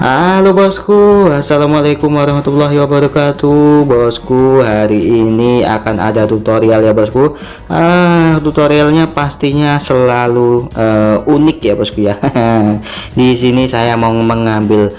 Halo bosku, assalamualaikum warahmatullahi wabarakatuh. Bosku, hari ini akan ada tutorial ya bosku. Tutorialnya pastinya selalu unik ya bosku ya. Di sini saya mau mengambil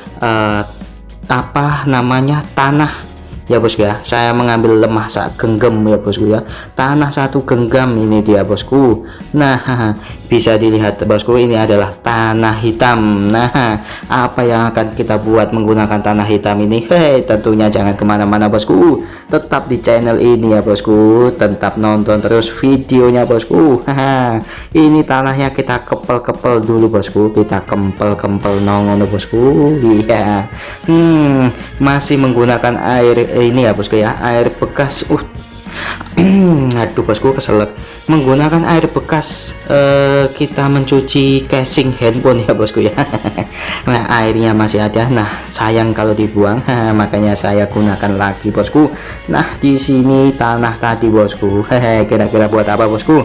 apa namanya, tanah ya bosku ya. Saya mengambil lemah sak genggam ya bosku ya, tanah satu genggam ini dia bosku. Nah, bisa dilihat bosku, ini adalah tanah hitam. Nah, apa yang akan kita buat menggunakan tanah hitam ini? Tentunya jangan kemana-mana bosku, tetap di channel ini ya bosku, tetap nonton terus videonya bosku. Ini tanahnya kita kepel-kepel dulu bosku, kita kempel-kempel nongono bosku. Iya, masih menggunakan air ini ya bosku ya, air bekas. Aduh bosku, keselak. Menggunakan air bekas kita mencuci casing handphone ya bosku ya. Nah, airnya masih ada. Nah, sayang kalau dibuang. Makanya saya gunakan lagi bosku. Nah, di sini tanah tadi bosku. Kira-kira buat apa bosku?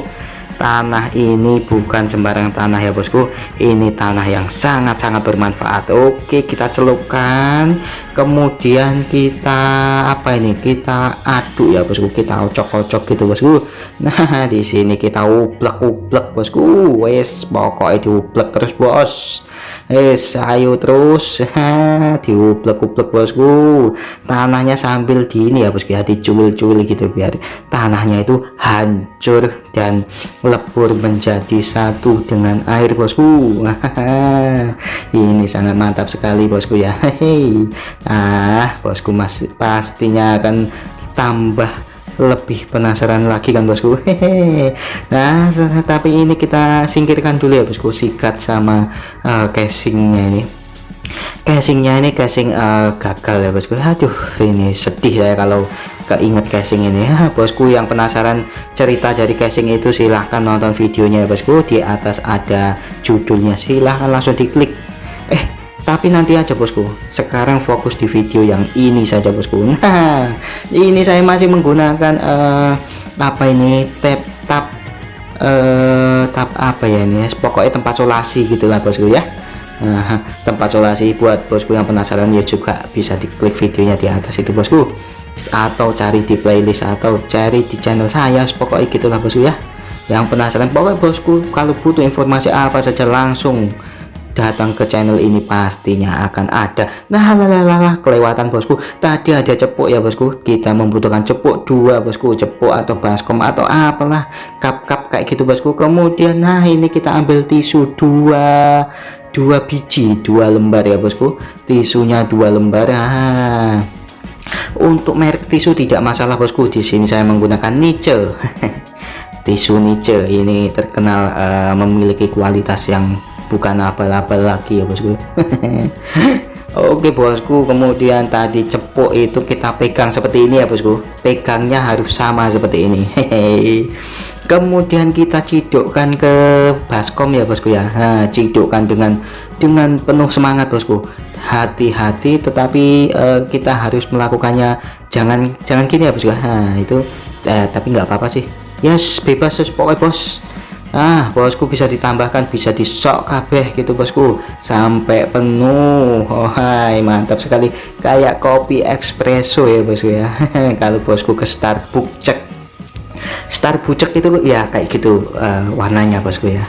Tanah ini bukan sembarang tanah ya bosku, ini tanah yang sangat-sangat bermanfaat. Oke, kita celupkan, kemudian kita apa ini, kita aduk ya bosku, kita ocok-ocok gitu bosku. Nah, di sini kita ublek-ublek bosku. Wes, pokoknya diublek terus bos. Ayo terus diublek-ublek bosku. Tanahnya sambil di ini ya bosku ya, dicuil-cuil gitu biar tanahnya itu hancur dan lebur menjadi satu dengan air bosku. Ini sangat mantap sekali bosku ya. Bosku pastinya akan tambah lebih penasaran lagi kan bosku. Nah, tapi ini kita singkirkan dulu ya bosku, sikat sama casingnya ini casing gagal ya bosku. Aduh, ini sedih saya kalau keinget casing ini ya bosku. Yang penasaran cerita dari casing itu silahkan nonton videonya ya bosku, di atas ada judulnya, silahkan langsung diklik. Tapi nanti aja bosku, sekarang fokus di video yang ini saja bosku. Nah, ini saya masih menggunakan apa ini, tap apa ya ini, pokoknya tempat solasi gitulah bosku ya. Nah, tempat solasi buat bosku yang penasaran ya juga bisa diklik videonya di atas itu bosku, atau cari di playlist atau cari di channel saya, pokoknya gitulah bosku ya. Yang penasaran pokoknya bosku, kalau butuh informasi apa saja langsung datang ke channel ini, pastinya akan ada. Nah, kelewatan bosku, tadi ada cepuk ya bosku, kita membutuhkan cepuk 2 bosku, cepuk atau baskom atau apalah, kap-kap kayak gitu bosku. Kemudian nah, ini kita ambil tisu 2 biji, 2 lembar ya bosku, tisunya 2 lembar. Untuk merek tisu tidak masalah bosku, di sini saya menggunakan Niche. Tisu Niche ini terkenal memiliki kualitas yang bukan abal-abal lagi ya bosku. Oke bosku, kemudian tadi cepuk itu kita pegang seperti ini ya bosku, pegangnya harus sama seperti ini. Kemudian kita cidukkan ke baskom ya bosku ya. Nah, cidukkan dengan penuh semangat bosku, hati-hati, tetapi kita harus melakukannya jangan gini ya bosku. Nah itu tapi nggak apa-apa sih, yes, bebas pokoknya bos. Bosku, bisa ditambahkan, bisa disok kabeh gitu bosku sampai penuh. Hai, mantap sekali, kayak kopi espresso ya bosku ya. Kalau bosku ke Starbucks itu ya kayak gitu warnanya bosku ya.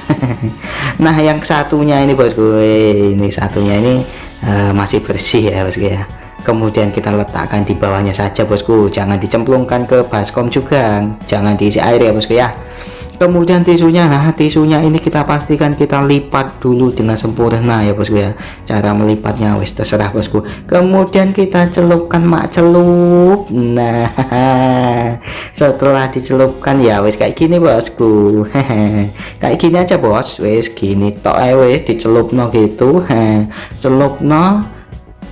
Nah, yang satunya ini bosku, ini satunya ini masih bersih ya bosku ya. Kemudian kita letakkan di bawahnya saja bosku, jangan dicemplungkan ke baskom juga, jangan diisi air ya bosku ya. Kemudian tisunya, nah tisunya ini kita pastikan kita lipat dulu dengan sempurna ya bosku ya. Cara melipatnya wes terserah bosku. Kemudian kita celupkan mak celup. Nah, setelah dicelupkan ya wes kayak gini bosku. Kayak gini aja bos, wes gini tok wes dicelupno gitu. Celupno,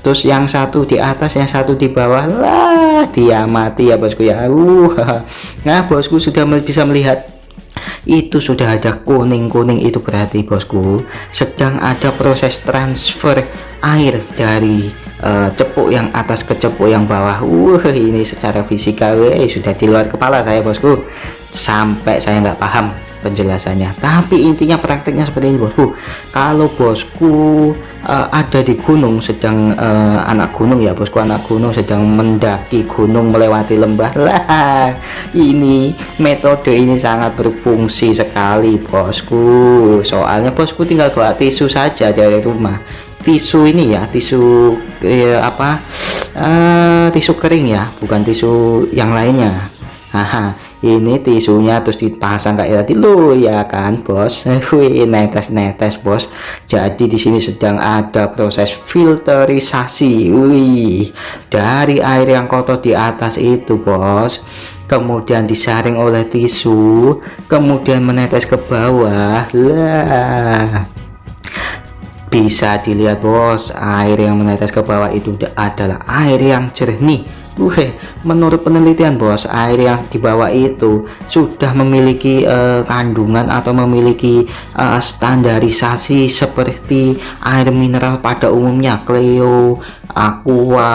terus yang satu di atas, yang satu di bawah, lah diamati ya bosku ya. Nah bosku sudah bisa melihat itu sudah ada kuning-kuning, itu berarti bosku sedang ada proses transfer air dari cepuk yang atas ke cepuk yang bawah. Ini secara fisika sudah di luar kepala saya bosku, sampai saya nggak paham penjelasannya, tapi intinya prakteknya seperti ini bosku. Kalau bosku ada di gunung, sedang anak gunung ya bosku, anak gunung sedang mendaki gunung melewati lembah lah, ini metode ini sangat berfungsi sekali bosku. Soalnya bosku tinggal bawa tisu saja dari rumah. Tisu ini ya, tisu tisu kering ya, bukan tisu yang lainnya. Haha, ini tisunya terus dipasang kayak tadi lo ya kan bos. Wih, netes bos. Jadi di sini sedang ada proses filterisasi. Wih, dari air yang kotor di atas itu bos, kemudian disaring oleh tisu, kemudian menetes ke bawah lah. Bisa dilihat bos, air yang menetes ke bawah itu adalah air yang jernih. Menurut penelitian bos, air yang di bawah itu sudah memiliki kandungan atau memiliki standarisasi seperti air mineral pada umumnya, Cleo, Aqua,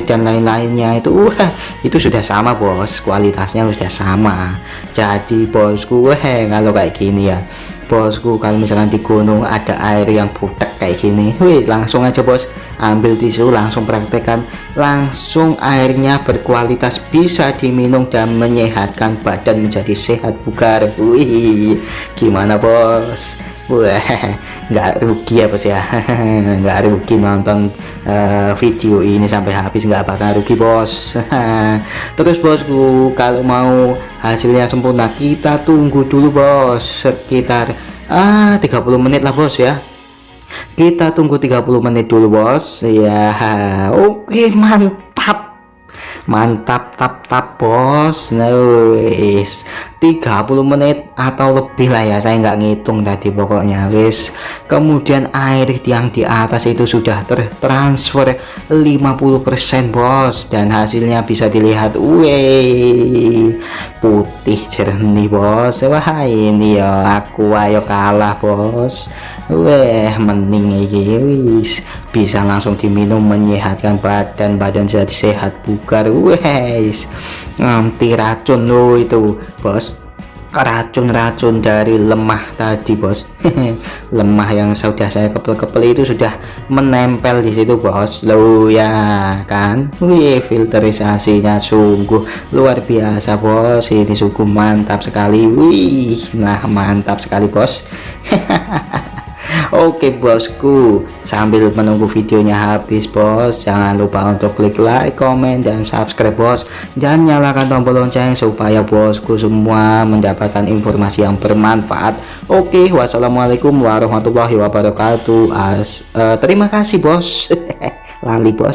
dan lain-lainnya itu. Itu sudah sama bos, kualitasnya sudah sama. Jadi bosku, kalau kayak gini ya bosku, kalau misalkan di gunung ada air yang butek kayak gini, langsung aja bos, ambil tisu, langsung praktekkan, langsung airnya berkualitas, bisa diminum dan menyehatkan badan menjadi sehat bugar. Gimana bos? Nggak rugi ya bos ya. Nggak rugi nonton video ini sampai habis, nggak bakal rugi bos. Terus bosku, kalau mau hasilnya sempurna, kita tunggu dulu bos, sekitar 30 menit lah bos ya. Kita tunggu 30 menit dulu bos ya. Oke, mantap tap bos. Nice, 30 menit atau lebih lah ya, saya nggak ngitung tadi pokoknya wis. Kemudian air yang di atas itu sudah tertransfer 50% bos, dan hasilnya bisa dilihat, putih jernih bos. Wah, ini ya aku ayo kalah bos. Mending iki wis bisa langsung diminum, menyehatkan badan sehat bugar. Anti racun lo itu bos, racun dari lemah tadi bos. Lemah yang sudah saya kepel itu sudah menempel di situ bos lo ya kan. Filterisasinya sungguh luar biasa bos, ini sungguh mantap sekali. Mantap sekali bos. Oke bosku, sambil menunggu videonya habis bos, jangan lupa untuk klik like, komen, dan subscribe bos, dan nyalakan tombol lonceng supaya bosku semua mendapatkan informasi yang bermanfaat. Oke, wassalamualaikum warahmatullahi wabarakatuh. Terima kasih bos. Lali bos.